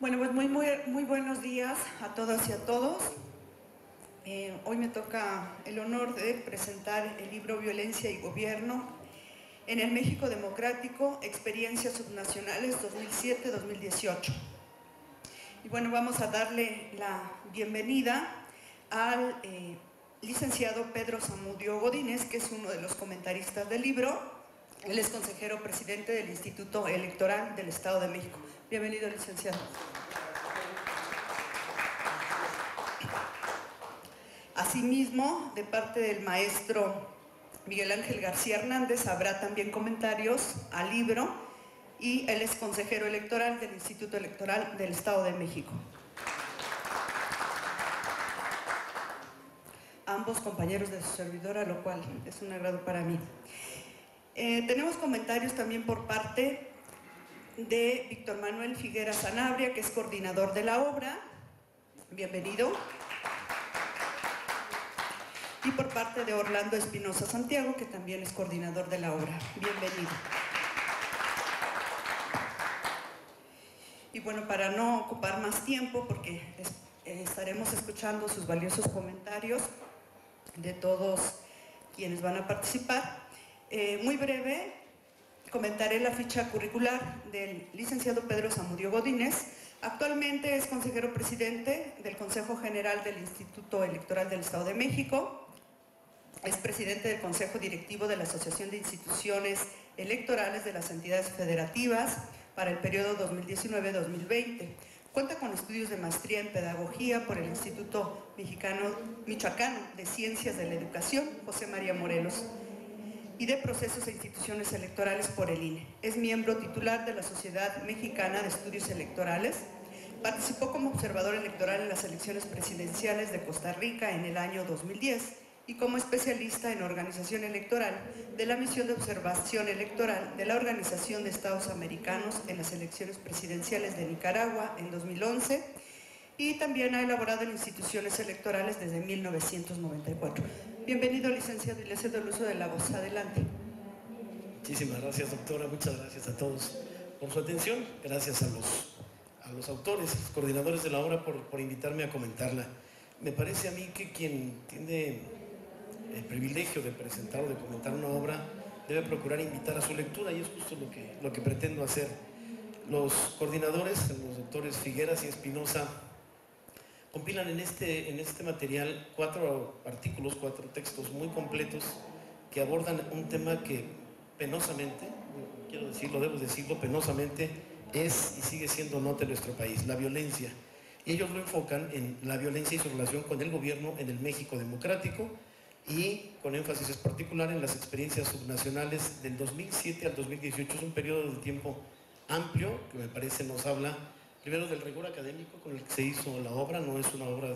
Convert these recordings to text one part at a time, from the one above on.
Bueno, pues muy buenos días a todas y a todos. Hoy me toca el honor de presentar el libro Violencia y Gobierno en el México Democrático, Experiencias Subnacionales 2007-2018. Y bueno, vamos a darle la bienvenida al licenciado Pedro Zamudio Godínez, que es uno de los comentaristas del libro. Él es consejero presidente del Instituto Electoral del Estado de México. Bienvenido, licenciado. Asimismo, de parte del maestro Miguel Ángel García Hernández, habrá también comentarios al libro, y él es consejero electoral del Instituto Electoral del Estado de México. Ambos compañeros de su servidora, lo cual es un agrado para mí. Tenemos comentarios también por parte de Víctor Manuel Figuera Sanabria, que es coordinador de la obra. Bienvenido. Y por parte de Orlando Espinosa Santiago, que también es coordinador de la obra. Bienvenido. Y bueno, para no ocupar más tiempo, porque estaremos escuchando sus valiosos comentarios de todos quienes van a participar, muy breve comentaré la ficha curricular del licenciado Pedro Zamudio Godínez. Actualmente es consejero presidente del Consejo General del Instituto Electoral del Estado de México. Es presidente del Consejo Directivo de la Asociación de Instituciones Electorales de las Entidades Federativas para el periodo 2019-2020. Cuenta con estudios de maestría en Pedagogía por el Instituto Michoacano de Ciencias de la Educación, José María Morelos, y de Procesos e Instituciones Electorales por el INE. Es miembro titular de la Sociedad Mexicana de Estudios Electorales. Participó como observador electoral en las elecciones presidenciales de Costa Rica en el año 2010 y como especialista en organización electoral de la Misión de Observación Electoral de la Organización de Estados Americanos en las elecciones presidenciales de Nicaragua en 2011, y también ha elaborado en instituciones electorales desde 1994. Bienvenido, licenciado, y le cedo el uso de la voz. Adelante. Muchísimas gracias, doctora. Muchas gracias a todos por su atención. Gracias a los autores, coordinadores de la obra, por invitarme a comentarla. Me parece a mí que quien tiene el privilegio de presentar o de comentar una obra debe procurar invitar a su lectura, y es justo lo que pretendo hacer. Los coordinadores, los doctores Figueras y Espinosa, compilan en este material 4 artículos, 4 textos muy completos que abordan un tema que penosamente, debo decirlo, penosamente es y sigue siendo nota en nuestro país: la violencia. Y ellos lo enfocan en la violencia y su relación con el gobierno en el México democrático, y con énfasis particular en las experiencias subnacionales del 2007 al 2018. Es un periodo de tiempo amplio que me parece nos habla primero del rigor académico con el que se hizo la obra. No es una obra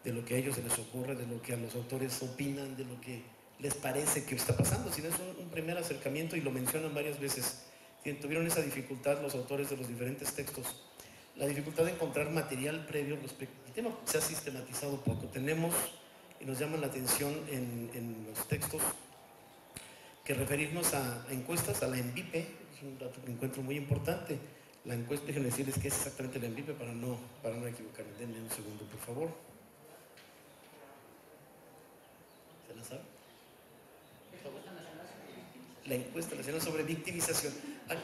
de lo que a ellos se les ocurre, de lo que a los autores opinan, de lo que les parece que está pasando, sino es un primer acercamiento, y lo mencionan varias veces. Tuvieron esa dificultad los autores de los diferentes textos, la dificultad de encontrar material previo respecto al tema. Se ha sistematizado poco. Tenemos, y nos llaman la atención en los textos, que referirnos a encuestas, a la ENVIPE. Es un dato que encuentro muy importante. La encuesta, déjenme decirles qué es exactamente la ENVIPE para no equivocarme. Denme un segundo, por favor. ¿Se la sabe? La encuesta nacional sobre victimización.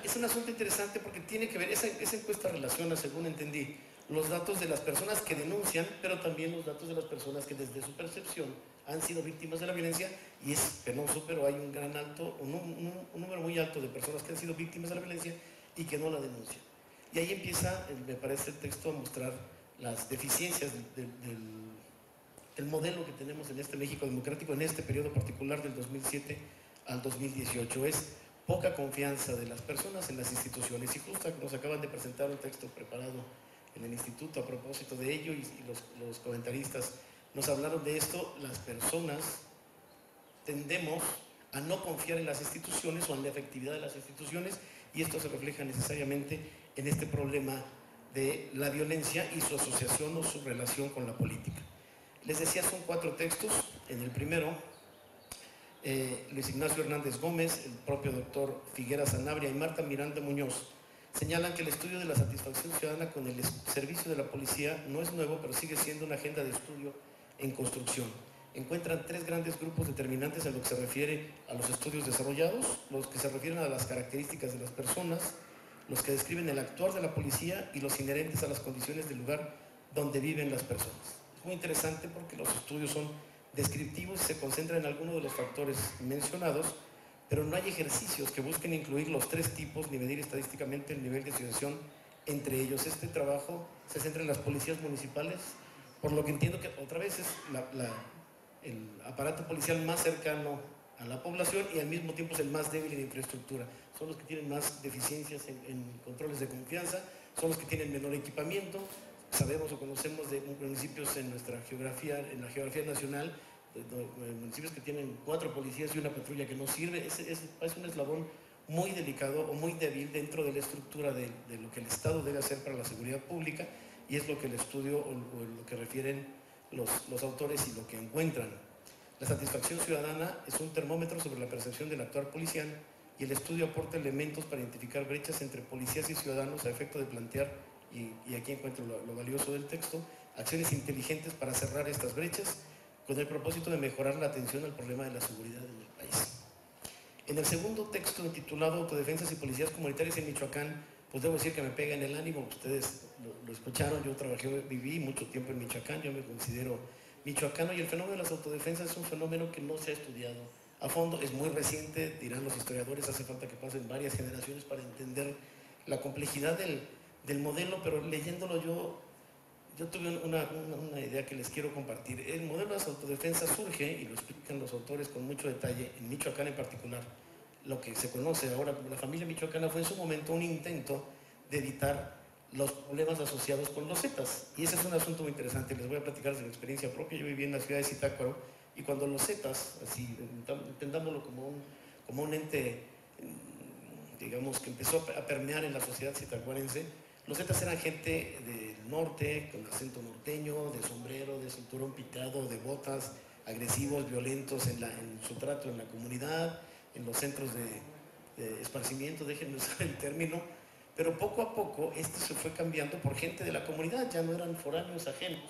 Es un asunto interesante porque tiene que ver, esa encuesta relaciona, según entendí, los datos de las personas que denuncian, pero también los datos de las personas que desde su percepción han sido víctimas de la violencia, y es penoso, pero hay un número muy alto de personas que han sido víctimas de la violencia y que no la denuncian. Y ahí empieza, me parece, el texto a mostrar las deficiencias del modelo que tenemos en este México democrático en este periodo particular del 2007 al 2018. Es poca confianza de las personas en las instituciones, y justo nos acaban de presentar un texto preparado en el instituto a propósito de ello, y los comentaristas nos hablaron de esto. Las personas tendemos a no confiar en las instituciones o en la efectividad de las instituciones, y esto se refleja necesariamente en este problema de la violencia y su asociación o su relación con la política. Les decía, son 4 textos. En el primero, Luis Ignacio Hernández Gómez, el propio doctor Figuera Sanabria y Marta Miranda Muñoz señalan que el estudio de la satisfacción ciudadana con el servicio de la policía no es nuevo, pero sigue siendo una agenda de estudio en construcción. Encuentran tres grandes grupos determinantes en lo que se refiere a los estudios desarrollados: los que se refieren a las características de las personas, los que describen el actuar de la policía y los inherentes a las condiciones del lugar donde viven las personas. Es muy interesante porque los estudios son descriptivos y se concentran en algunos de los factores mencionados, pero no hay ejercicios que busquen incluir los tres tipos ni medir estadísticamente el nivel de situación entre ellos. Este trabajo se centra en las policías municipales, por lo que entiendo que otra vez es el aparato policial más cercano a la población y al mismo tiempo es el más débil en infraestructura. Son los que tienen más deficiencias en controles de confianza, son los que tienen menor equipamiento. Sabemos o conocemos de municipios en nuestra geografía, en la geografía nacional, municipios que tienen 4 policías y una patrulla que no sirve. Es un eslabón muy delicado o muy débil dentro de la estructura de lo que el Estado debe hacer para la seguridad pública, y es lo que el estudio o lo que refieren los autores y lo que encuentran. La satisfacción ciudadana es un termómetro sobre la percepción del actuar policial, y el estudio aporta elementos para identificar brechas entre policías y ciudadanos a efecto de plantear, y aquí encuentro lo valioso del texto, acciones inteligentes para cerrar estas brechas con el propósito de mejorar la atención al problema de la seguridad en el país. En el segundo texto, intitulado Autodefensas y Policías Comunitarias en Michoacán, pues debo decir que me pega en el ánimo. Ustedes lo escucharon, yo viví mucho tiempo en Michoacán, yo me considero michoacano, y el fenómeno de las autodefensas es un fenómeno que no se ha estudiado a fondo, es muy reciente, dirán los historiadores, hace falta que pasen varias generaciones para entender la complejidad del modelo, pero leyéndolo yo tuve una idea que les quiero compartir. El modelo de las autodefensas surge, y lo explican los autores con mucho detalle, en Michoacán en particular. Lo que se conoce ahora como la familia michoacana fue en su momento un intento de evitar los problemas asociados con los Zetas. Y ese es un asunto muy interesante, les voy a platicar de mi experiencia propia. Yo viví en la ciudad de Zitácuaro, y cuando los Zetas, así entendámoslo como un ente, digamos, que empezó a permear en la sociedad zitacuarense, los Zetas eran gente del norte, con acento norteño, de sombrero, de cinturón picado, de botas, agresivos, violentos en su trato en la comunidad, en los centros de esparcimiento, déjenme usar el término, pero poco a poco esto se fue cambiando por gente de la comunidad, ya no eran foráneos ajenos,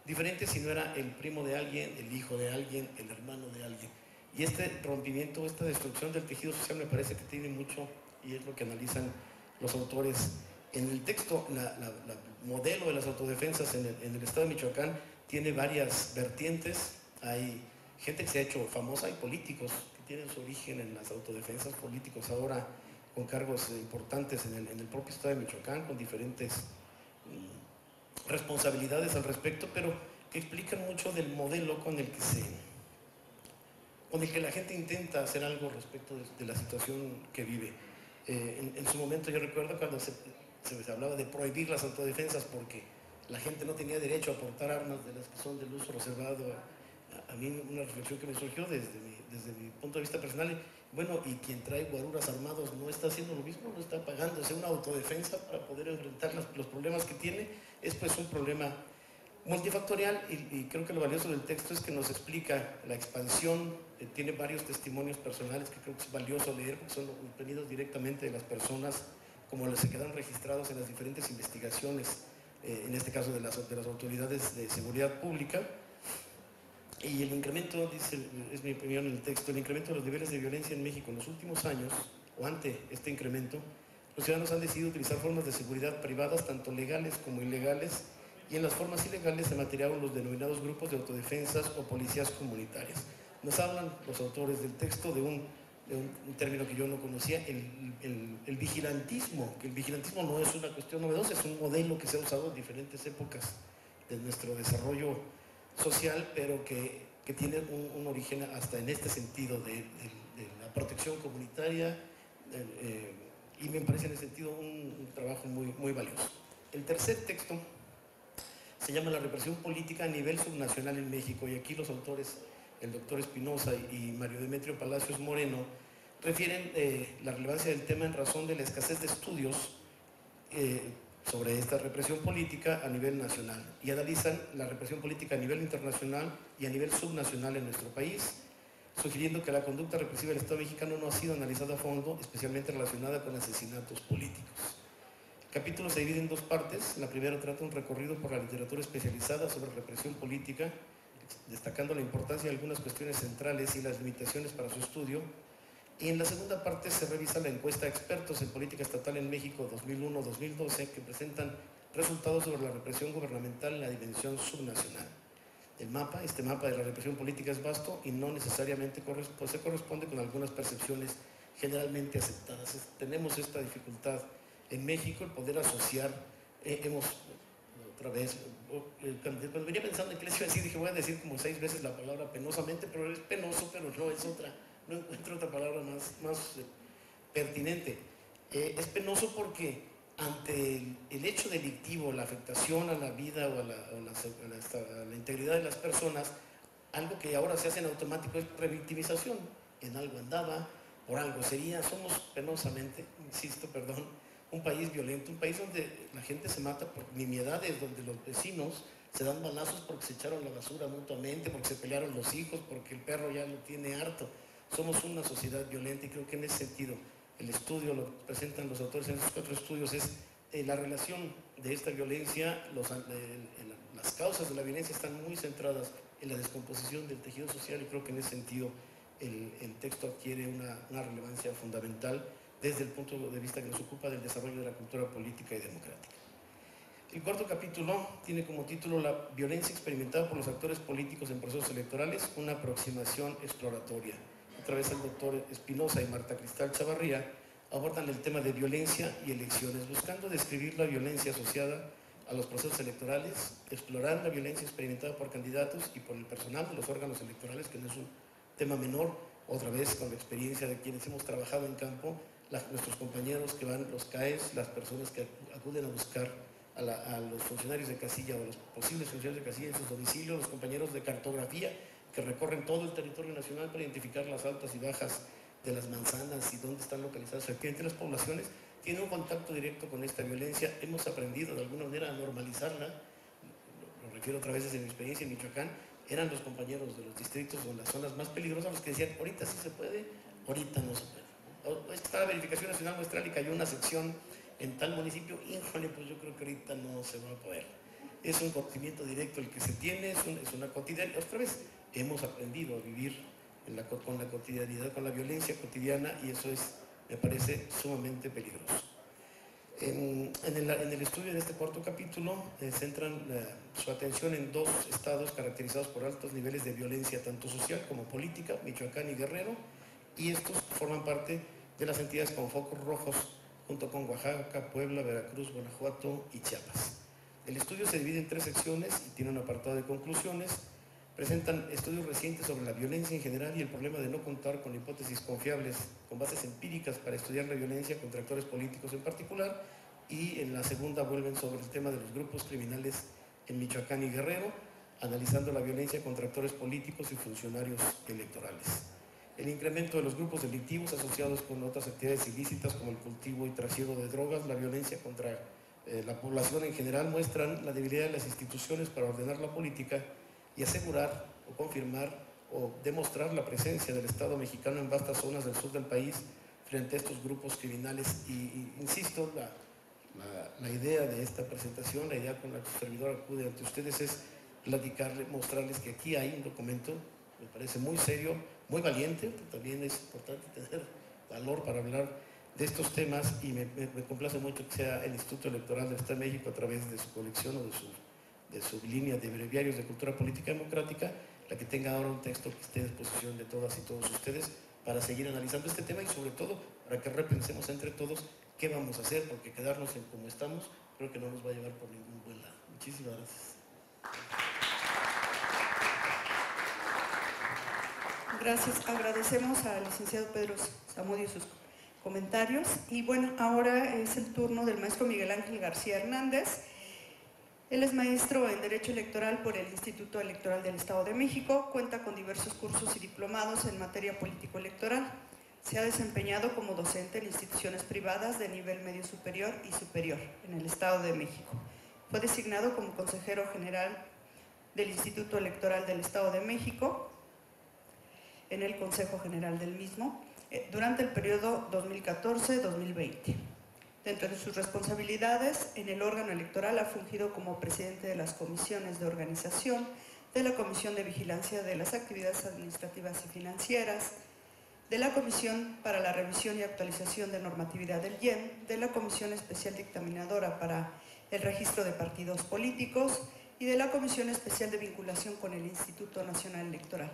diferentes, sino era el primo de alguien, el hijo de alguien, el hermano de alguien. Y este rompimiento, esta destrucción del tejido social me parece que tiene mucho, y es lo que analizan los autores en el texto. El modelo de las autodefensas en el estado de Michoacán tiene varias vertientes. Hay gente que se ha hecho famosa, hay políticos que tienen su origen en las autodefensas, políticos ahora con cargos importantes en el propio estado de Michoacán, con diferentes responsabilidades al respecto, pero que explican mucho del modelo con el que la gente intenta hacer algo respecto de la situación que vive. En su momento yo recuerdo cuando se hablaba de prohibir las autodefensas porque la gente no tenía derecho a portar armas de las que son del uso reservado. A mí una reflexión que me surgió desde mi punto de vista personal: bueno, y quien trae guaruras armados no está haciendo lo mismo, no está pagándose una autodefensa para poder enfrentar los problemas que tiene. Es pues un problema multifactorial, y creo que lo valioso del texto es que nos explica la expansión. Tiene varios testimonios personales que creo que es valioso leer porque son obtenidos directamente de las personas, como se quedan registrados en las diferentes investigaciones, en este caso de las autoridades de seguridad pública. Y el incremento, dice, es mi opinión en el texto, el incremento de los niveles de violencia en México en los últimos años, o ante este incremento, los ciudadanos han decidido utilizar formas de seguridad privadas, tanto legales como ilegales, y en las formas ilegales se materiaron los denominados grupos de autodefensas o policías comunitarias. Nos hablan los autores del texto de un término que yo no conocía, el vigilantismo, que el vigilantismo no es una cuestión novedosa, es un modelo que se ha usado en diferentes épocas de nuestro desarrollo social, pero que tiene un origen hasta en este sentido de la protección comunitaria, y me parece en ese sentido un trabajo muy, muy valioso. El tercer texto se llama La represión política a nivel subnacional en México, y aquí los autores, el doctor Espinosa y Mario Demetrio Palacios Moreno, refieren la relevancia del tema en razón de la escasez de estudios sobre esta represión política a nivel nacional, y analizan la represión política a nivel internacional y a nivel subnacional en nuestro país, sugiriendo que la conducta represiva del Estado mexicano no ha sido analizada a fondo, especialmente relacionada con asesinatos políticos. capítulo se divide en dos partes. La primera trata un recorrido por la literatura especializada sobre represión política, destacando la importancia de algunas cuestiones centrales y las limitaciones para su estudio. Y en la segunda parte se revisa la encuesta de expertos en política estatal en México 2001-2012, que presentan resultados sobre la represión gubernamental en la dimensión subnacional. Este mapa de la represión política es vasto y no necesariamente se corresponde con algunas percepciones generalmente aceptadas. Tenemos esta dificultad en México, el poder asociar, otra vez, cuando venía pensando en qué les iba a decir, dije voy a decir como 6 veces la palabra penosamente, pero es penoso, pero no es otra, no encuentro otra palabra más pertinente. Es penoso porque ante el hecho delictivo, la afectación a la vida o a la integridad de las personas, algo que ahora se hace en automático es revictimización. En algo andaba, por algo sería. Somos penosamente, insisto, un país violento, un país donde la gente se mata por nimiedades, donde los vecinos se dan balazos porque se echaron la basura mutuamente, porque se pelearon los hijos, porque el perro ya lo tiene harto. Somos una sociedad violenta y creo que en ese sentido el estudio, lo presentan los autores en esos 4 estudios, es la relación de esta violencia, las causas de la violencia están muy centradas en la descomposición del tejido social y creo que en ese sentido el texto adquiere una relevancia fundamental desde el punto de vista que nos ocupa del desarrollo de la cultura política y democrática. El 4º capítulo tiene como título La violencia experimentada por los actores políticos en procesos electorales, una aproximación exploratoria. Otra vez el doctor Espinosa y Marta Cristal Chavarría abordan el tema de violencia y elecciones, buscando describir la violencia asociada a los procesos electorales, explorar la violencia experimentada por candidatos y por el personal de los órganos electorales, que no es un tema menor, otra vez con la experiencia de quienes hemos trabajado en campo, nuestros compañeros que van, los CAEs, las personas que acuden a buscar a los funcionarios de casilla o a los posibles funcionarios de casilla en sus domicilios, los compañeros de cartografía que recorren todo el territorio nacional para identificar las altas y bajas de las manzanas y dónde están localizadas efectivamente las poblaciones, tienen un contacto directo con esta violencia. Hemos aprendido de alguna manera a normalizarla, lo refiero otra vez desde mi experiencia en Michoacán, eran los compañeros de los distritos o en las zonas más peligrosas los que decían, ahorita sí se puede, ahorita no se puede. Está la verificación nacional muestral y cayó una sección en tal municipio, híjole, pues yo creo que ahorita no se va a poder. Es un conocimiento directo el que se tiene, es una cotidianidad. Otra vez, hemos aprendido a vivir con la cotidianidad, con la violencia cotidiana y eso me parece sumamente peligroso. En el estudio de este 4º capítulo centran su atención en 2 estados caracterizados por altos niveles de violencia tanto social como política, Michoacán y Guerrero, y estos forman parte de las entidades con focos rojos junto con Oaxaca, Puebla, Veracruz, Guanajuato y Chiapas. El estudio se divide en 3 secciones y tiene un apartado de conclusiones. Presentan estudios recientes sobre la violencia en general y el problema de no contar con hipótesis confiables, con bases empíricas para estudiar la violencia contra actores políticos en particular, y en la segunda vuelven sobre el tema de los grupos criminales en Michoacán y Guerrero, analizando la violencia contra actores políticos y funcionarios electorales. El incremento de los grupos delictivos asociados con otras actividades ilícitas como el cultivo y trasiego de drogas, la violencia contra la población en general muestran la debilidad de las instituciones para ordenar la política y asegurar o confirmar o demostrar la presencia del Estado mexicano en vastas zonas del sur del país frente a estos grupos criminales. Y insisto, la idea de esta presentación, la idea con la que su servidor acude ante ustedes es platicarles, mostrarles que aquí hay un documento, me parece muy serio, muy valiente, también es importante tener valor para hablar de estos temas y me complace mucho que sea el Instituto Electoral del Estado de México a través de su colección o de su línea de breviarios de cultura política y democrática, la que tenga ahora un texto que esté a disposición de todas y todos ustedes para seguir analizando este tema y sobre todo para que repensemos entre todos qué vamos a hacer, porque quedarnos en como estamos creo que no nos va a llevar por ningún buen lado. Muchísimas gracias. Gracias. Agradecemos al licenciado Pedro Zamudio sus comentarios. Y bueno, ahora es el turno del maestro Miguel Ángel García Hernández. Él es maestro en Derecho Electoral por el Instituto Electoral del Estado de México, cuenta con diversos cursos y diplomados en materia político-electoral. Se ha desempeñado como docente en instituciones privadas de nivel medio superior y superior en el Estado de México. Fue designado como consejero general del Instituto Electoral del Estado de México en el Consejo General del mismo durante el periodo 2014-2020. Dentro de sus responsabilidades, en el órgano electoral ha fungido como presidente de las comisiones de organización, de la Comisión de Vigilancia de las Actividades Administrativas y Financieras, de la Comisión para la Revisión y Actualización de Normatividad del IEM, de la Comisión Especial Dictaminadora para el Registro de Partidos Políticos y de la Comisión Especial de Vinculación con el Instituto Nacional Electoral.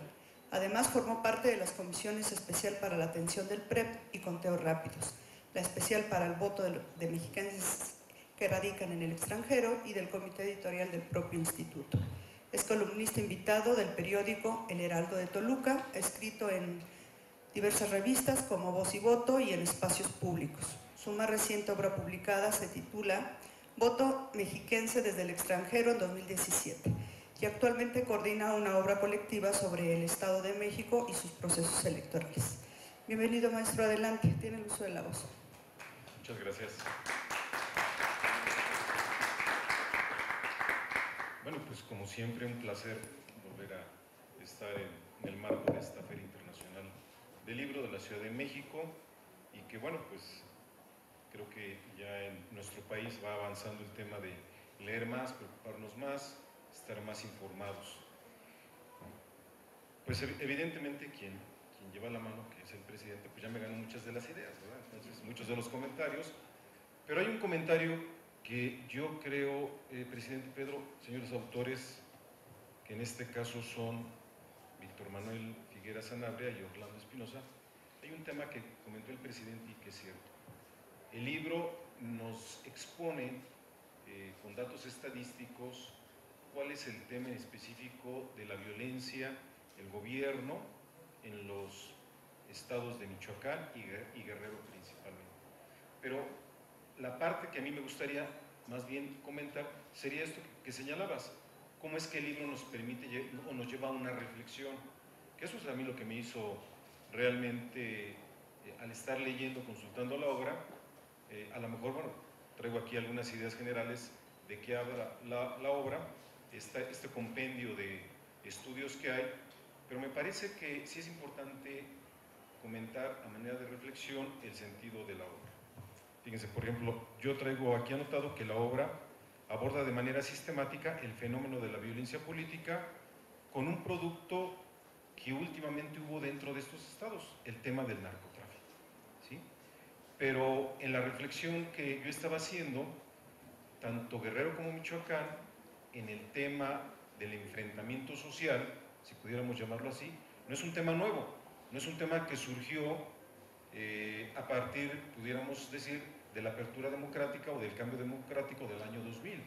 Además, formó parte de las comisiones especial para la atención del PREP y conteos rápidos, la especial para el voto de mexicanos que radican en el extranjero y del comité editorial del propio instituto. Es columnista invitado del periódico El Heraldo de Toluca, escrito en diversas revistas como Voz y Voto y en espacios públicos. Su más reciente obra publicada se titula Voto Mexiquense desde el extranjero en 2017 y actualmente coordina una obra colectiva sobre el Estado de México y sus procesos electorales. Bienvenido, maestro, adelante, tiene el uso de la voz. Muchas gracias. Bueno, pues como siempre un placer volver a estar en el marco de esta Feria Internacional del Libro de la Ciudad de México y que bueno, pues creo que ya en nuestro país va avanzando el tema de leer más, preocuparnos más, estar más informados. Pues evidentemente quien lleva la mano, que es el presidente, pues ya me ganó muchas de las ideas, ¿verdad? Entonces, muchos de los comentarios, pero hay un comentario que yo creo, presidente Pedro, señores autores, que en este caso son Víctor Manuel Figuera Sanabria y Orlando Espinosa, hay un tema que comentó el presidente y que es cierto. El libro nos expone con datos estadísticos cuál es el tema en específico de la violencia, el gobierno en los estados de Michoacán y Guerrero principalmente. Pero la parte que a mí me gustaría más bien comentar sería esto que señalabas, cómo es que el libro nos permite o nos lleva a una reflexión, que eso es a mí lo que me hizo realmente, al estar leyendo, consultando la obra, a lo mejor, bueno, traigo aquí algunas ideas generales de qué habla la obra, este compendio de estudios que hay, pero me parece que sí es importante comentar a manera de reflexión el sentido de la obra. Fíjense, por ejemplo, yo traigo aquí anotado que la obra aborda de manera sistemática el fenómeno de la violencia política con un producto que últimamente hubo dentro de estos estados, el tema del narcotráfico, ¿sí? Pero en la reflexión que yo estaba haciendo, tanto Guerrero como Michoacán, en el tema del enfrentamiento social, si pudiéramos llamarlo así, no es un tema nuevo, no es un tema que surgió a partir, pudiéramos decir, de la apertura democrática o del cambio democrático del año 2000.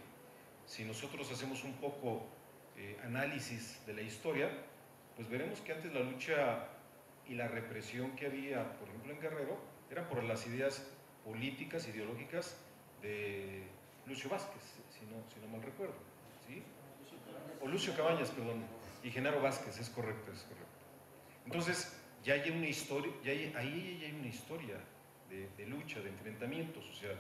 Si nosotros hacemos un poco análisis de la historia, pues veremos que antes la lucha y la represión que había, por ejemplo, en Guerrero, eran por las ideas políticas, ideológicas de Lucio Vázquez, si no mal recuerdo, ¿sí? O Lucio Cabañas, perdón, y Genaro Vázquez, es correcto, es correcto. Entonces, ya hay una historia, ahí ya hay una historia de lucha, de enfrentamiento social.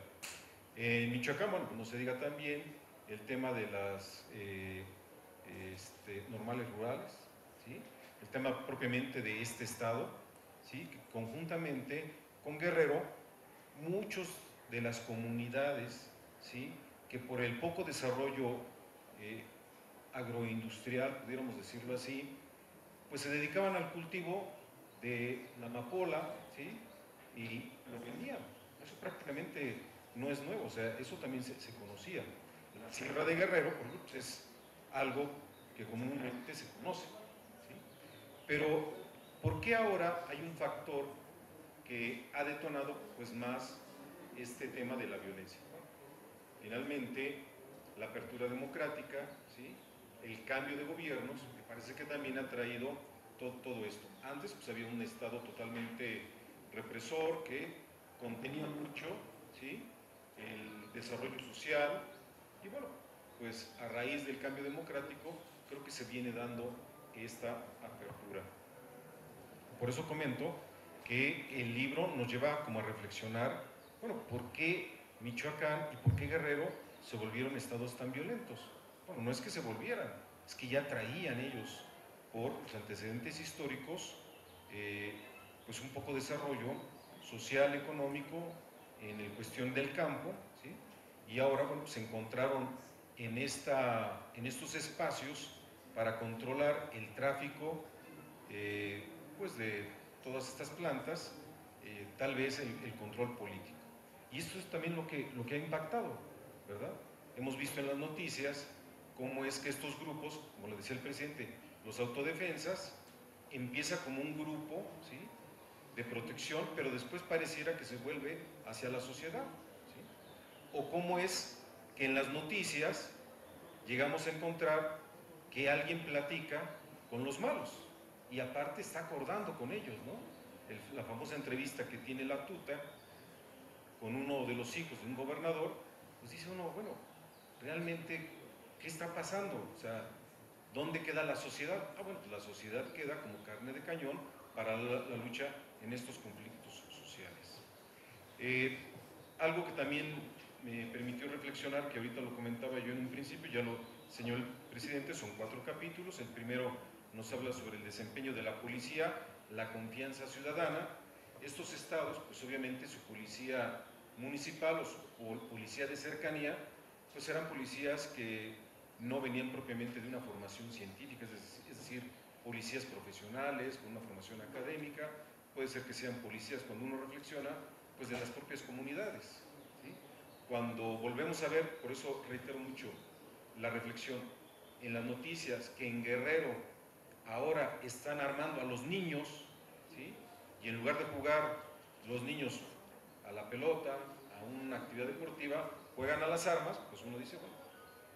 En Michoacán, bueno, no se diga también el tema de las normales rurales, ¿sí? El tema propiamente de este estado, ¿sí? Que conjuntamente con Guerrero, muchos de las comunidades, ¿sí? Que por el poco desarrollo agroindustrial, pudiéramos decirlo así, pues se dedicaban al cultivo de la amapola, ¿sí? Y lo vendían. Eso prácticamente no es nuevo, o sea, eso también se conocía. La Sierra de Guerrero, por ejemplo, pues es algo que comúnmente se conoce, ¿sí? Pero, ¿por qué ahora hay un factor que ha detonado pues más este tema de la violencia? Bueno, finalmente, la apertura democrática, ¿sí? El cambio de gobiernos, me parece que también ha traído todo esto. Antes pues había un estado totalmente represor que contenía mucho, ¿sí? El desarrollo social y bueno, pues a raíz del cambio democrático creo que se viene dando esta apertura. Por eso comento que el libro nos lleva como a reflexionar, bueno, ¿por qué Michoacán y por qué Guerrero se volvieron estados tan violentos? Bueno, no es que se volvieran, es que ya traían ellos por los antecedentes históricos, pues un poco de desarrollo social, económico, en la cuestión del campo, ¿sí? Y ahora bueno, se encontraron en estos espacios para controlar el tráfico pues de todas estas plantas, tal vez el control político. Y esto es también lo que ha impactado, ¿verdad? Hemos visto en las noticias cómo es que estos grupos, como le decía el presidente, los autodefensas, empieza como un grupo, ¿sí?, de protección, pero después pareciera que se vuelve hacia la sociedad, ¿sí? O cómo es que en las noticias llegamos a encontrar que alguien platica con los malos y aparte está acordando con ellos, ¿no? La famosa entrevista que tiene la tuta con uno de los hijos de un gobernador, pues dice uno, bueno, realmente, ¿qué está pasando? O sea, ¿dónde queda la sociedad? Ah, bueno, pues la sociedad queda como carne de cañón para la lucha en estos conflictos sociales. Algo que también me permitió reflexionar, que ahorita lo comentaba yo en un principio, ya lo señaló el presidente, son 4 capítulos. El primero nos habla sobre el desempeño de la policía, la confianza ciudadana. Estos estados, pues obviamente su policía municipal o su policía de cercanía, pues eran policías que no venían propiamente de una formación científica, es decir, policías profesionales con una formación académica. Puede ser que sean policías, cuando uno reflexiona, pues de las propias comunidades, ¿sí? Cuando volvemos a ver, por eso reitero mucho la reflexión, en las noticias que en Guerrero ahora están armando a los niños, ¿sí?, y en lugar de jugar los niños a la pelota, a una actividad deportiva, juegan a las armas, pues uno dice, bueno,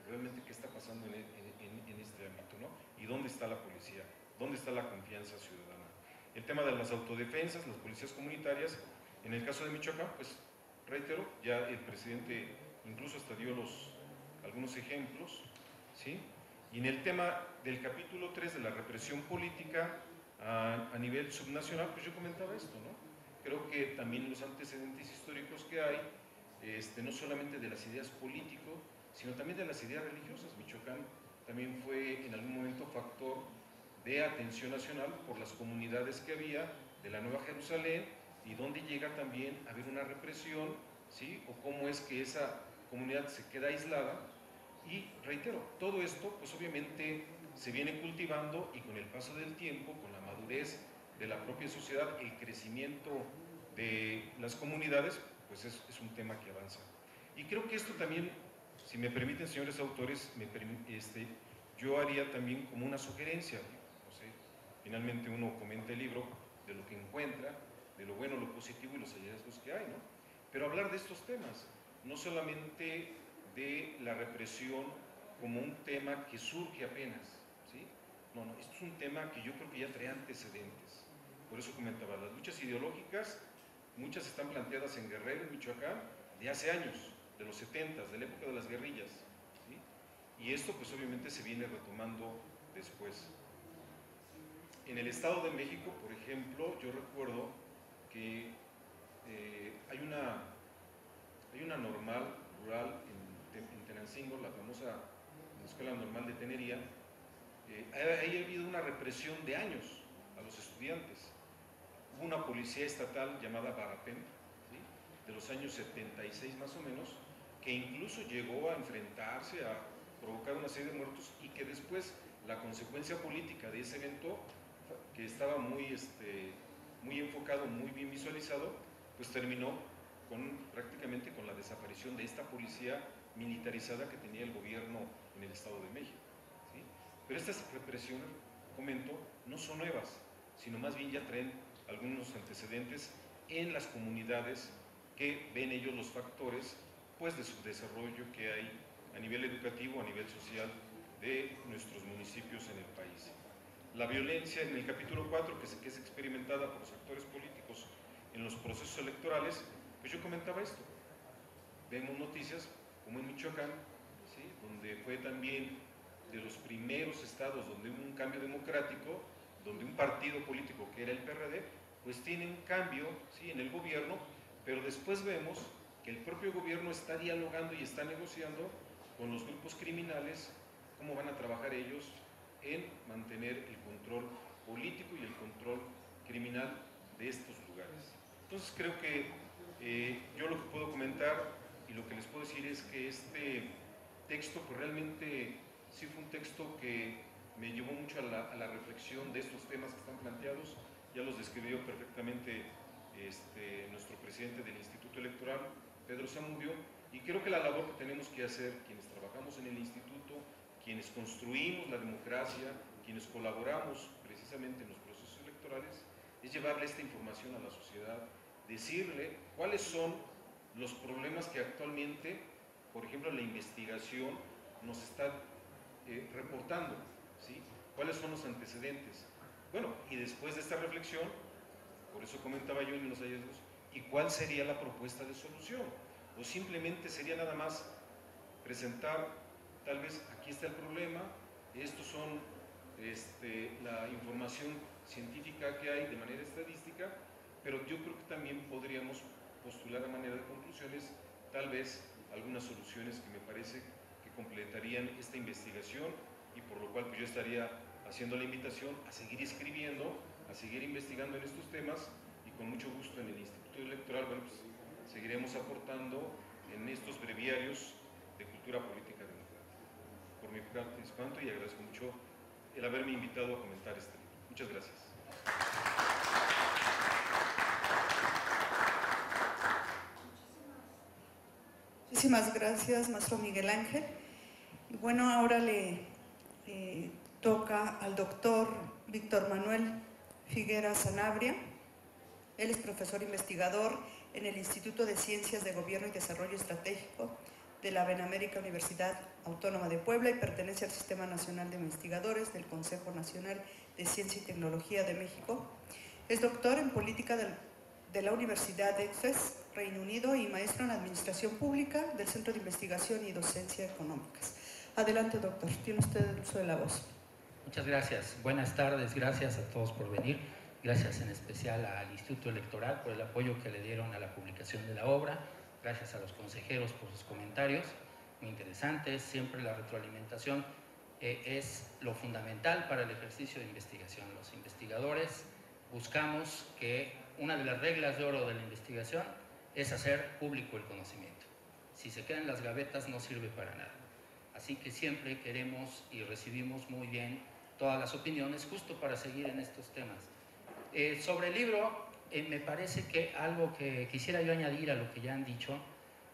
realmente qué está pasando en este ámbito, ¿no? ¿Y dónde está la policía? ¿Dónde está la confianza ciudadana? El tema de las autodefensas, las policías comunitarias, en el caso de Michoacán, pues reitero, ya el presidente incluso hasta dio algunos ejemplos, ¿sí? Y en el tema del capítulo 3 de la represión política a nivel subnacional, pues yo comentaba esto, ¿no? Creo que también los antecedentes históricos que hay, no solamente de las ideas políticas, sino también de las ideas religiosas. Michoacán también fue en algún momento factor de atención nacional por las comunidades que había de la Nueva Jerusalén, y donde llega también a haber una represión, ¿sí?, o cómo es que esa comunidad se queda aislada. Y reitero, todo esto pues obviamente se viene cultivando, y con el paso del tiempo, con la madurez de la propia sociedad, el crecimiento de las comunidades, pues es un tema que avanza. Y creo que esto también, si me permiten, señores autores, yo haría también como una sugerencia, no sé, finalmente uno comenta el libro de lo que encuentra, de lo bueno, lo positivo y los hallazgos que hay, ¿no? Pero hablar de estos temas, no solamente de la represión como un tema que surge apenas, ¿sí? No, esto es un tema que yo creo que ya trae antecedentes. Por eso comentaba, las luchas ideológicas, muchas están planteadas en Guerrero, en Michoacán, de hace años, de los 70s, de la época de las guerrillas, ¿sí? Y esto pues obviamente se viene retomando después. En el Estado de México, por ejemplo, yo recuerdo que hay una normal rural en Tenancingo, la famosa Escuela Normal de Tenería. Ahí ha habido una represión de años a los estudiantes. Hubo una policía estatal llamada Barapen, ¿sí?, de los años 76 más o menos, que incluso llegó a enfrentarse, a provocar una serie de muertos, y que después la consecuencia política de ese evento, que estaba muy enfocado, muy bien visualizado, pues terminó prácticamente con la desaparición de esta policía militarizada que tenía el gobierno en el Estado de México, ¿sí? Pero estas represiones, comento, no son nuevas, sino más bien ya traen algunos antecedentes en las comunidades, que ven ellos los factores pues de su desarrollo que hay a nivel educativo, a nivel social de nuestros municipios en el país. La violencia en el capítulo 4, que es experimentada por los actores políticos en los procesos electorales, pues yo comentaba esto. Vemos noticias como en Michoacán, ¿sí?, donde fue también de los primeros estados donde hubo un cambio democrático, donde un partido político que era el PRD, pues tiene un cambio, ¿sí?, en el gobierno, pero después vemos que el propio gobierno está dialogando y está negociando con los grupos criminales cómo van a trabajar ellos en mantener el control político y el control criminal de estos lugares. Entonces creo que Yo lo que puedo comentar y lo que les puedo decir es que este texto pues realmente sí fue un texto que me llevó mucho a la reflexión de estos temas que están planteados. Ya los describió perfectamente nuestro presidente del Instituto Electoral, Pedro Zamudio, y creo que la labor que tenemos que hacer quienes trabajamos en el instituto, quienes construimos la democracia, quienes colaboramos precisamente en los procesos electorales, es llevarle esta información a la sociedad, decirle cuáles son los problemas que actualmente, por ejemplo, la investigación nos está reportando, ¿sí? ¿Cuáles son los antecedentes? Bueno, y después de esta reflexión, por eso comentaba yo en los hallazgos, ¿y cuál sería la propuesta de solución? O simplemente sería nada más presentar, tal vez aquí está el problema, estos son la información científica que hay de manera estadística, pero yo creo que también podríamos postular a manera de conclusiones tal vez algunas soluciones que me parece que completarían esta investigación, y por lo cual pues yo estaría haciendo la invitación a seguir escribiendo, a seguir investigando en estos temas, y con mucho gusto en el Instituto Electoral, bueno, pues seguiremos aportando en estos breviarios de cultura política democrática. Por mi parte es cuanto, y agradezco mucho el haberme invitado a comentar este libro. Muchas gracias. Muchísimas gracias, maestro Miguel Ángel. Y bueno, ahora le toca al doctor Víctor Manuel Figuera Sanabria. Él es profesor investigador en el Instituto de Ciencias de Gobierno y Desarrollo Estratégico de la Benemérita Universidad Autónoma de Puebla y pertenece al Sistema Nacional de Investigadores del Consejo Nacional de Ciencia y Tecnología de México. Es doctor en Política de la Universidad de Exeter, Reino Unido, y maestro en Administración Pública del Centro de Investigación y Docencia Económicas. Adelante, doctor. Tiene usted el uso de la voz. Muchas gracias. Buenas tardes. Gracias a todos por venir. Gracias en especial al Instituto Electoral por el apoyo que le dieron a la publicación de la obra. Gracias a los consejeros por sus comentarios, muy interesantes. Siempre la retroalimentación es lo fundamental para el ejercicio de investigación. Los investigadores buscamos que una de las reglas de oro de la investigación es hacer público el conocimiento. Si se queda en las gavetas no sirve para nada. Así que siempre queremos y recibimos muy bien todas las opiniones justo para seguir en estos temas. Sobre el libro, me parece que algo que quisiera yo añadir a lo que ya han dicho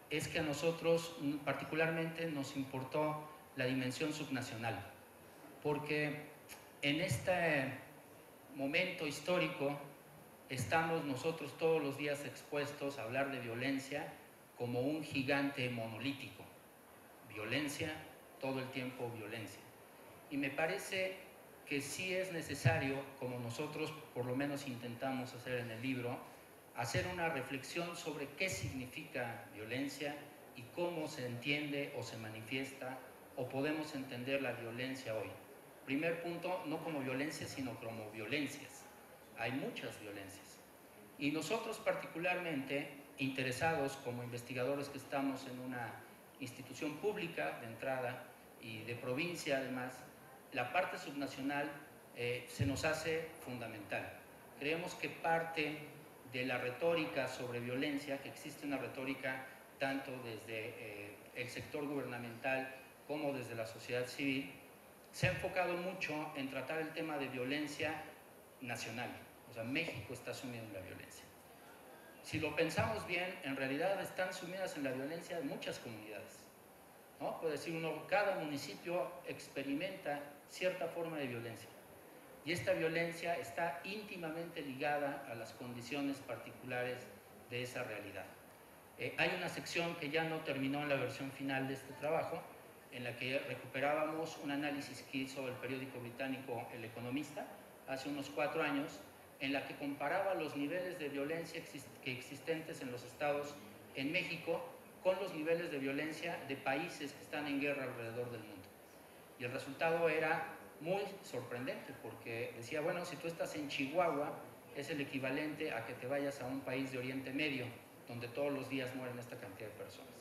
es que a nosotros particularmente nos importó la dimensión subnacional, porque en este momento histórico estamos nosotros todos los días expuestos a hablar de violencia como un gigante monolítico. Violencia, todo el tiempo violencia. Y me parece que sí es necesario, como nosotros por lo menos intentamos hacer en el libro, hacer una reflexión sobre qué significa violencia y cómo se entiende o se manifiesta o podemos entender la violencia hoy. Primer punto, no como violencia, sino como violencias. Hay muchas violencias. Y nosotros particularmente, interesados como investigadores que estamos en una institución pública de entrada y de provincia además, la parte subnacional se nos hace fundamental. Creemos que parte de la retórica sobre violencia, que existe una retórica tanto desde el sector gubernamental como desde la sociedad civil, se ha enfocado mucho en tratar el tema de violencia nacional. O sea, México está sumido en la violencia. Si lo pensamos bien, en realidad están sumidas en la violencia muchas comunidades, ¿no? Puede decir uno, cada municipio experimenta cierta forma de violencia. Y esta violencia está íntimamente ligada a las condiciones particulares de esa realidad. Hay una sección que ya no terminó en la versión final de este trabajo, en la que recuperábamos un análisis que hizo el periódico británico El Economista hace unos 4 años, en la que comparaba los niveles de violencia existentes en los estados en México con los niveles de violencia de países que están en guerra alrededor del mundo. Y el resultado era muy sorprendente, porque decía, bueno, si tú estás en Chihuahua, es el equivalente a que te vayas a un país de Oriente Medio, donde todos los días mueren esta cantidad de personas.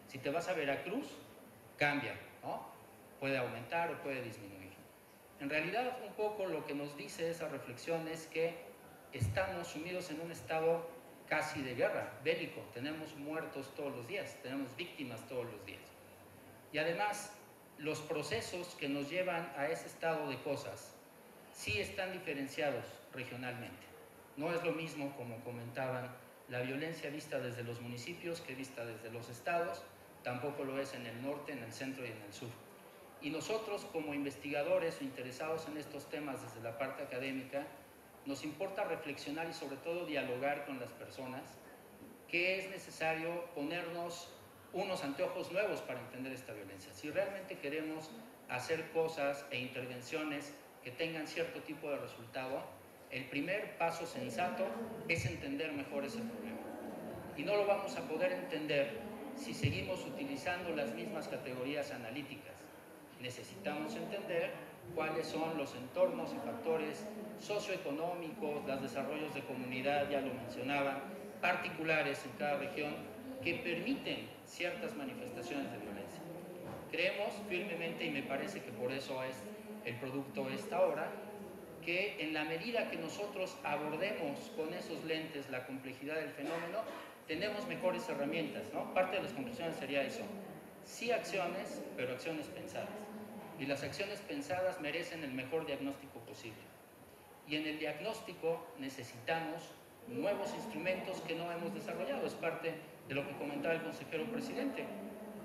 Si te vas a Veracruz, cambia, ¿no? Puede aumentar o puede disminuir. En realidad, un poco lo que nos dice esa reflexión es que estamos sumidos en un estado casi de guerra, bélico. Tenemos muertos todos los días, tenemos víctimas todos los días. Y además, los procesos que nos llevan a ese estado de cosas sí están diferenciados regionalmente. No es lo mismo, como comentaban, la violencia vista desde los municipios que vista desde los estados, tampoco lo es en el norte, en el centro y en el sur. Y nosotros, como investigadores o interesados en estos temas desde la parte académica, nos importa reflexionar y sobre todo dialogar con las personas, que es necesario ponernos unos anteojos nuevos para entender esta violencia. Si realmente queremos hacer cosas e intervenciones que tengan cierto tipo de resultado, el primer paso sensato es entender mejor ese problema. Y no lo vamos a poder entender si seguimos utilizando las mismas categorías analíticas. Necesitamos entender cuáles son los entornos y factores socioeconómicos, los desarrollos de comunidad, ya lo mencionaban, particulares en cada región, que permiten ciertas manifestaciones de violencia. Creemos firmemente, y me parece que por eso es el producto de esta obra, que en la medida que nosotros abordemos con esos lentes la complejidad del fenómeno, tenemos mejores herramientas, ¿no? Parte de las conclusiones sería eso. Sí acciones, pero acciones pensadas. Y las acciones pensadas merecen el mejor diagnóstico posible. Y en el diagnóstico necesitamos nuevos instrumentos que no hemos desarrollado. Es parte de lo que comentaba el consejero presidente.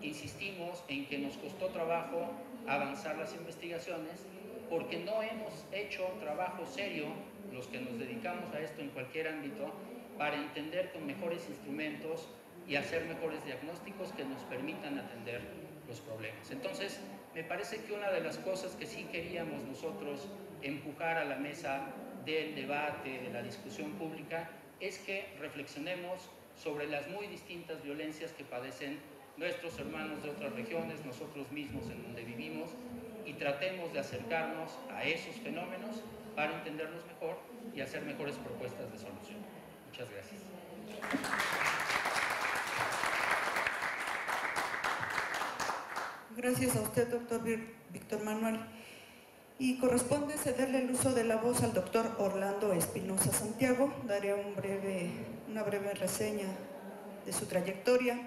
Insistimos en que nos costó trabajo avanzar las investigaciones porque no hemos hecho trabajo serio, los que nos dedicamos a esto en cualquier ámbito, para entender con mejores instrumentos y hacer mejores diagnósticos que nos permitan atender los problemas. Entonces, me parece que una de las cosas que sí queríamos nosotros empujar a la mesa del debate, de la discusión pública, es que reflexionemos sobre las muy distintas violencias que padecen nuestros hermanos de otras regiones, nosotros mismos en donde vivimos, y tratemos de acercarnos a esos fenómenos para entenderlos mejor y hacer mejores propuestas de solución. Muchas gracias. Gracias a usted, doctor Víctor Manuel. Y corresponde cederle el uso de la voz al doctor Orlando Espinosa Santiago. Daré una breve reseña de su trayectoria.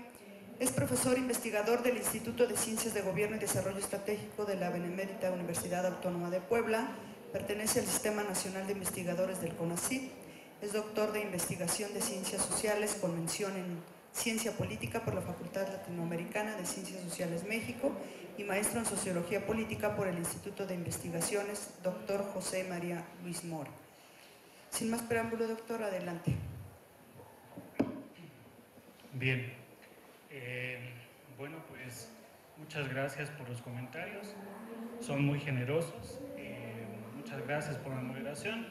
Es profesor investigador del Instituto de Ciencias de Gobierno y Desarrollo Estratégico de la Benemérita Universidad Autónoma de Puebla. Pertenece al Sistema Nacional de Investigadores del CONACYT. Es doctor de Investigación de Ciencias Sociales con mención en Ciencia Política por la Facultad Latinoamericana de Ciencias Sociales México y maestro en Sociología Política por el Instituto de Investigaciones Dr. José María Luis Mora. Sin más preámbulo, doctor, adelante. Bien, bueno, pues muchas gracias por los comentarios, son muy generosos, muchas gracias por la moderación,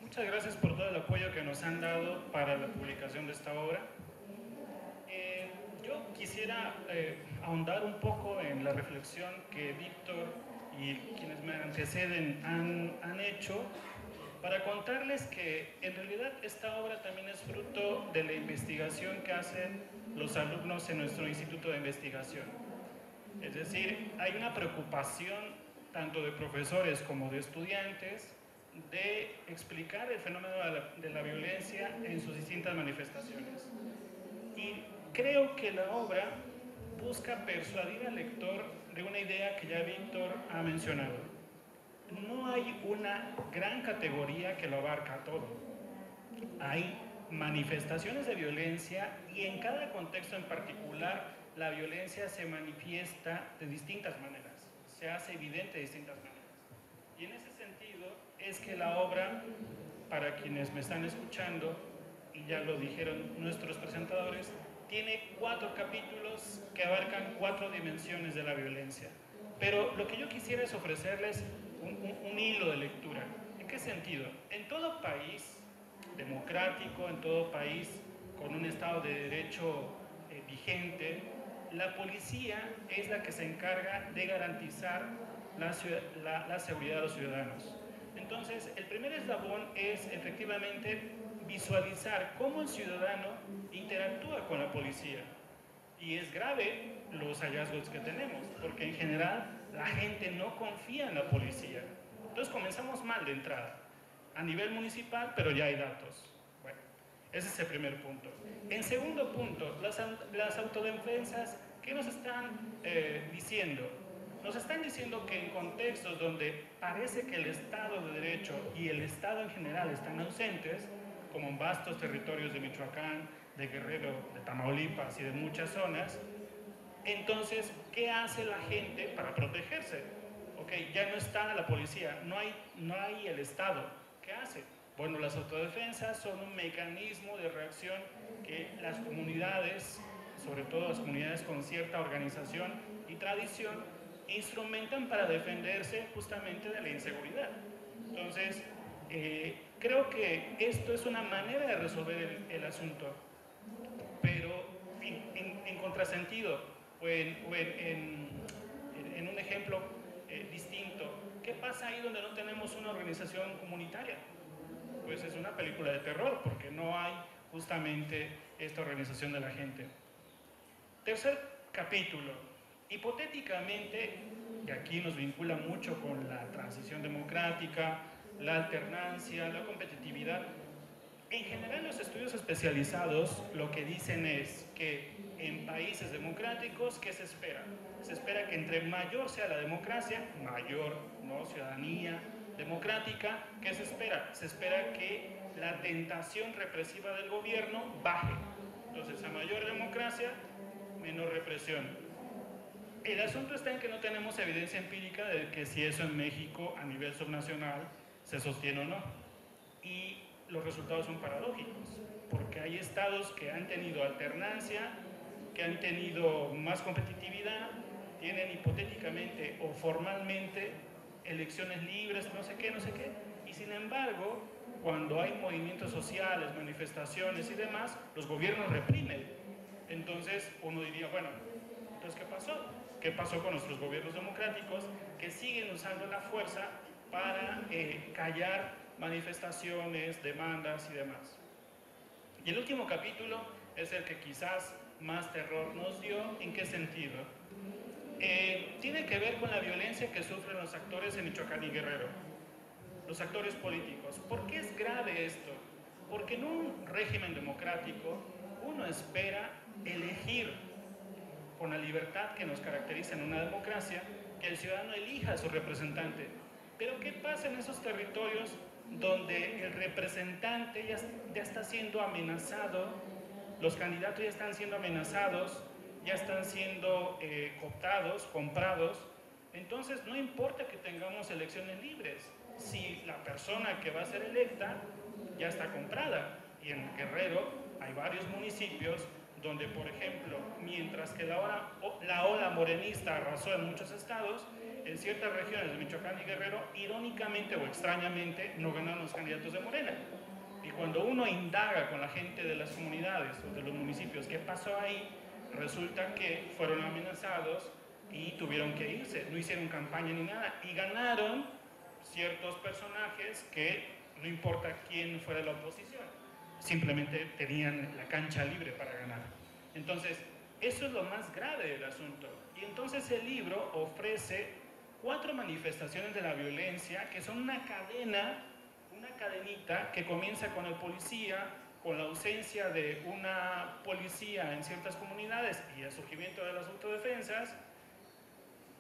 muchas gracias por todo el apoyo que nos han dado para la publicación de esta obra. Yo quisiera ahondar un poco en la reflexión que Víctor y quienes me anteceden han hecho para contarles que en realidad esta obra también es fruto de la investigación que hacen los alumnos en nuestro Instituto de Investigación. Es decir, hay una preocupación tanto de profesores como de estudiantes de explicar el fenómeno de la violencia en sus distintas manifestaciones. Y creo que la obra busca persuadir al lector de una idea que ya Víctor ha mencionado. No hay una gran categoría que lo abarca todo. Hay manifestaciones de violencia y en cada contexto en particular la violencia se manifiesta de distintas maneras, se hace evidente de distintas maneras. Y en ese sentido es que la obra, para quienes me están escuchando, y ya lo dijeron nuestros presentadores, tiene 4 capítulos que abarcan 4 dimensiones de la violencia. Pero lo que yo quisiera es ofrecerles un hilo de lectura. ¿En qué sentido? En todo país democrático, en todo país con un Estado de Derecho vigente, la policía es la que se encarga de garantizar la seguridad de los ciudadanos. Entonces, el primer eslabón es efectivamente visualizar cómo el ciudadano interactúa con la policía. Y es grave los hallazgos que tenemos, porque en general la gente no confía en la policía. Entonces comenzamos mal de entrada, a nivel municipal, pero ya hay datos. Bueno, Ese es el primer punto. En segundo punto, las autodefensas, ¿qué nos están diciendo? Nos están diciendo que en contextos donde parece que el Estado de Derecho y el Estado en general están ausentes, como en vastos territorios de Michoacán, de Guerrero, de Tamaulipas y de muchas zonas, entonces, ¿qué hace la gente para protegerse? Ok, ya no está la policía, no hay el Estado. ¿Qué hace? Bueno, las autodefensas son un mecanismo de reacción que las comunidades, sobre todo las comunidades con cierta organización y tradición, instrumentan para defenderse justamente de la inseguridad. Entonces, creo que esto es una manera de resolver el asunto, pero en contrasentido, o en un ejemplo distinto. ¿Qué pasa ahí donde no tenemos una organización comunitaria? Pues es una película de terror, porque no hay justamente esta organización de la gente. Tercer capítulo. Hipotéticamente, y aquí nos vincula mucho con la transición democrática, la alternancia, la competitividad. En general, los estudios especializados lo que dicen es que en países democráticos, ¿qué se espera? Se espera que entre mayor sea la democracia, mayor, ¿no?, ciudadanía democrática. ¿Qué se espera? Se espera que la tentación represiva del gobierno baje. Entonces, a mayor democracia, menor represión. El asunto está en que no tenemos evidencia empírica de que si eso en México a nivel subnacional se sostiene o no. Y los resultados son paradójicos, porque hay estados que han tenido alternancia, que han tenido más competitividad, tienen hipotéticamente o formalmente elecciones libres, no sé qué, y sin embargo, cuando hay movimientos sociales, manifestaciones y demás, los gobiernos reprimen. Entonces uno diría, bueno, entonces ¿qué pasó? ¿Qué pasó con nuestros gobiernos democráticos que siguen usando la fuerza para callar manifestaciones, demandas y demás? Y el último capítulo es el que quizás más terror nos dio. ¿En qué sentido? Tiene que ver con la violencia que sufren los actores en Michoacán y Guerrero, los actores políticos. ¿Por qué es grave esto? Porque en un régimen democrático uno espera elegir con la libertad que nos caracteriza en una democracia, que el ciudadano elija a su representante. Pero ¿qué pasa en esos territorios donde el representante ya está siendo amenazado, los candidatos ya están siendo amenazados, ya están siendo cooptados, comprados? Entonces no importa que tengamos elecciones libres, si la persona que va a ser electa ya está comprada. Y en Guerrero hay varios municipios donde, por ejemplo, mientras que la ola morenista arrasó en muchos estados, en ciertas regiones de Michoacán y Guerrero, irónicamente o extrañamente, no ganaron los candidatos de Morena. Y cuando uno indaga con la gente de las comunidades o de los municipios qué pasó ahí, resulta que fueron amenazados y tuvieron que irse, no hicieron campaña ni nada, y ganaron ciertos personajes que no importa quién fuera la oposición, simplemente tenían la cancha libre para ganar. Entonces, eso es lo más grave del asunto. Y entonces el libro ofrece 4 manifestaciones de la violencia que son una cadenita que comienza con el policía, con la ausencia de una policía en ciertas comunidades y el surgimiento de las autodefensas,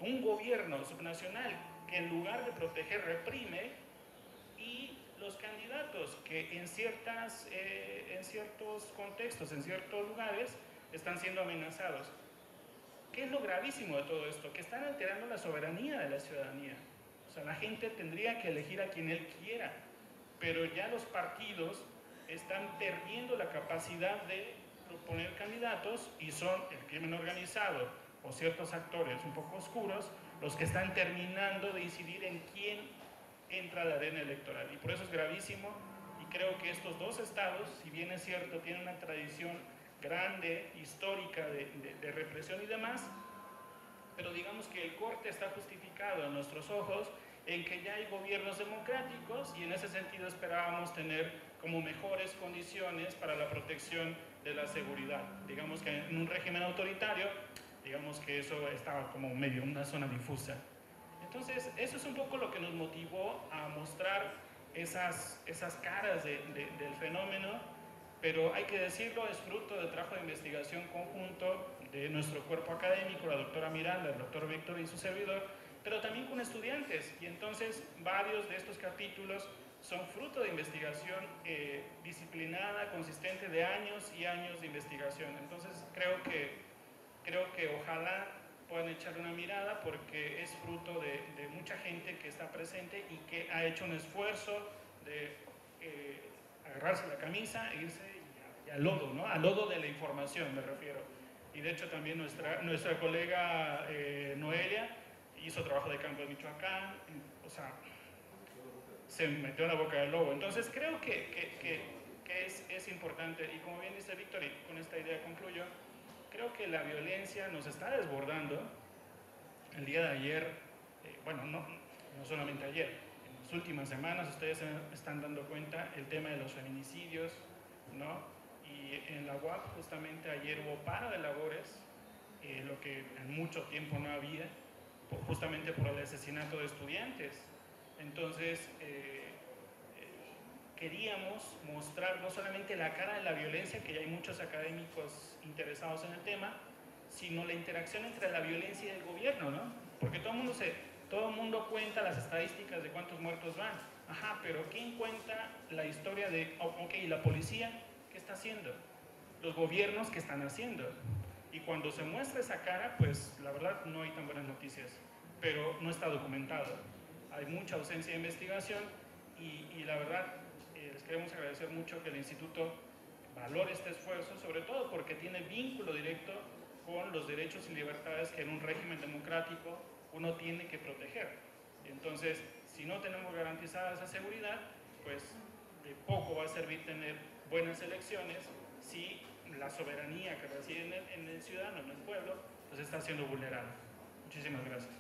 un gobierno subnacional que en lugar de proteger reprime, y los candidatos que en ciertos contextos, en ciertos lugares, están siendo amenazados. ¿Qué es lo gravísimo de todo esto? Que están alterando la soberanía de la ciudadanía. O sea, la gente tendría que elegir a quien él quiera, pero ya los partidos están perdiendo la capacidad de proponer candidatos y son el crimen organizado o ciertos actores un poco oscuros los que están terminando de decidir en quién entra a la arena electoral. Y por eso es gravísimo, y creo que estos 2 estados, si bien es cierto, tienen una tradición grande, histórica de represión y demás, pero digamos que el corte está justificado en nuestros ojos en que ya hay gobiernos democráticos, y en ese sentido esperábamos tener como mejores condiciones para la protección de la seguridad. Digamos que en un régimen autoritario, digamos que eso estaba como medio una zona difusa. Entonces, eso es un poco lo que nos motivó a mostrar esas caras del fenómeno, pero hay que decirlo, es fruto del trabajo de investigación conjunto de nuestro cuerpo académico, la doctora Miranda, el doctor Víctor y su servidor, pero también con estudiantes, y entonces varios de estos capítulos son fruto de investigación disciplinada, consistente de años y años de investigación. Entonces creo que ojalá puedan echarle una mirada porque es fruto de mucha gente que está presente y que ha hecho un esfuerzo de agarrarse la camisa e irse y al lodo, ¿no? Al lodo de la información me refiero. Y de hecho también nuestra colega Noelia hizo trabajo de campo en Michoacán, o sea, se metió en la boca del lobo. Entonces creo que es importante, y como bien dice Víctor, y con esta idea concluyo, creo que la violencia nos está desbordando. El día de ayer, bueno, no solamente ayer, en las últimas semanas ustedes se están dando cuenta el tema de los feminicidios, ¿no? Y en la UAP justamente ayer hubo paro de labores, lo que en mucho tiempo no había, justamente por el asesinato de estudiantes. Entonces, queríamos mostrar no solamente la cara de la violencia, que ya hay muchos académicos interesados en el tema, sino la interacción entre la violencia y el gobierno, ¿no? Porque todo el mundo cuenta las estadísticas de cuántos muertos van. Ajá, pero ¿quién cuenta la historia de, ok, la policía, qué está haciendo? Los gobiernos, ¿qué están haciendo? Y cuando se muestra esa cara, pues la verdad no hay tan buenas noticias, pero no está documentado. Hay mucha ausencia de investigación y la verdad les queremos agradecer mucho que el Instituto valore este esfuerzo, sobre todo porque tiene vínculo directo con los derechos y libertades que en un régimen democrático uno tiene que proteger. Y entonces, si no tenemos garantizada esa seguridad, pues de poco va a servir tener buenas elecciones si la soberanía que reside en el ciudadano, en el pueblo, pues está siendo vulnerada. Muchísimas gracias.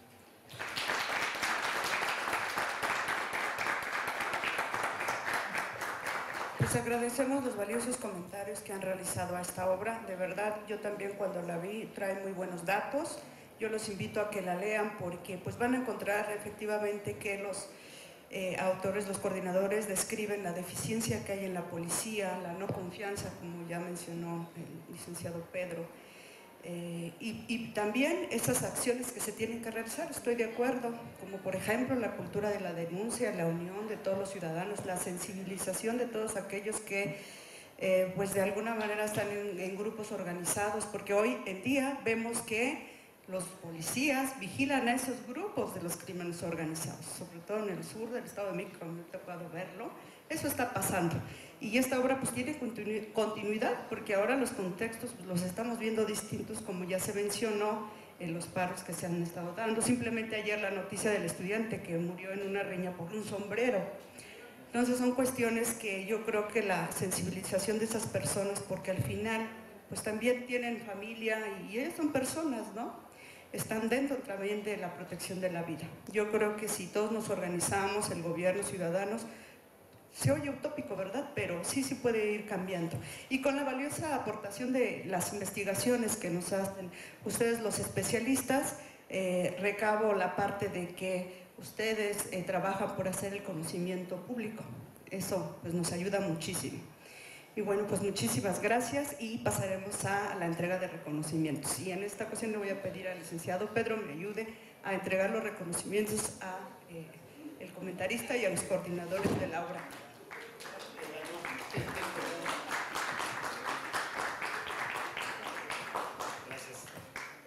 Pues agradecemos los valiosos comentarios que han realizado a esta obra. De verdad, yo también cuando la vi trae muy buenos datos. Yo los invito a que la lean porque pues van a encontrar efectivamente que los autores, los coordinadores describen la deficiencia que hay en la policía, la no confianza, como ya mencionó el licenciado Pedro, y también esas acciones que se tienen que realizar, estoy de acuerdo, como por ejemplo la cultura de la denuncia, la unión de todos los ciudadanos, la sensibilización de todos aquellos que pues de alguna manera están en grupos organizados, porque hoy en día vemos que los policías vigilan a esos grupos de los crímenes organizados, sobre todo en el sur del Estado de México, me ha tocado verlo. Eso está pasando. Y esta obra pues tiene continuidad, porque ahora los contextos pues, los estamos viendo distintos, como ya se mencionó en los paros que se han estado dando. Simplemente ayer la noticia del estudiante que murió en una riña por un sombrero. Entonces son cuestiones que yo creo que la sensibilización de esas personas, porque al final pues también tienen familia y ellos son personas, ¿no? Están dentro también de la protección de la vida. Yo creo que si todos nos organizamos, el gobierno, ciudadanos, se oye utópico, ¿verdad? Pero sí puede ir cambiando. Y con la valiosa aportación de las investigaciones que nos hacen ustedes los especialistas, recabo la parte de que ustedes trabajan por hacer el conocimiento público. Eso pues nos ayuda muchísimo. Y bueno, pues muchísimas gracias y pasaremos a la entrega de reconocimientos. Y en esta ocasión le voy a pedir al licenciado Pedro me ayude a entregar los reconocimientos a el comentarista y a los coordinadores de la obra. Gracias.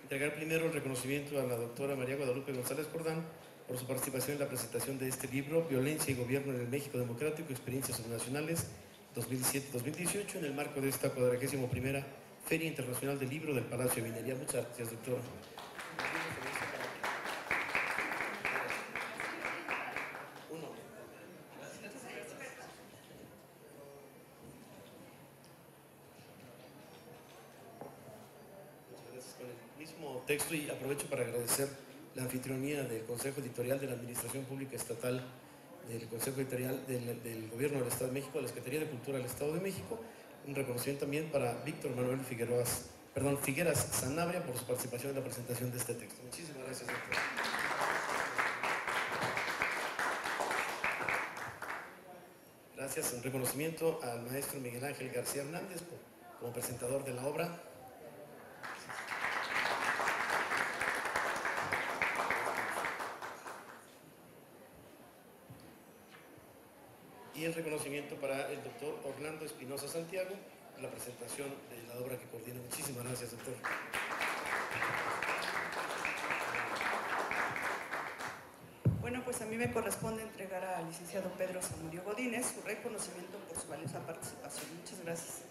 Entregar primero el reconocimiento a la doctora María Guadalupe González Cordán por su participación en la presentación de este libro, Violencia y Gobierno en el México Democrático, Experiencias Subnacionales 2017-2018, en el marco de esta 41ª Feria Internacional del Libro del Palacio de Minería. Muchas gracias, doctora. Texto, y aprovecho para agradecer la anfitrionía del Consejo Editorial de la Administración Pública Estatal, del Consejo Editorial del Gobierno del Estado de México, de la Secretaría de Cultura del Estado de México. Un reconocimiento también para Víctor Manuel Figueras Sanabria por su participación en la presentación de este texto. Muchísimas gracias, doctor. Gracias. Gracias. Un reconocimiento al maestro Miguel Ángel García Hernández como presentador de la obra. Y el reconocimiento para el doctor Orlando Espinosa Santiago, a la presentación de la obra que coordina. Muchísimas gracias, doctor. Bueno, pues a mí me corresponde entregar al licenciado Pedro Zamudio Godínez su reconocimiento por su valiosa participación. Muchas gracias.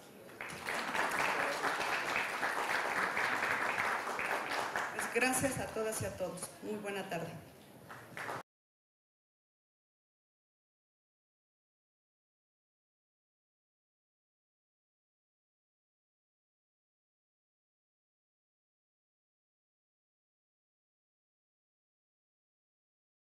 Pues gracias a todas y a todos. Muy buena tarde.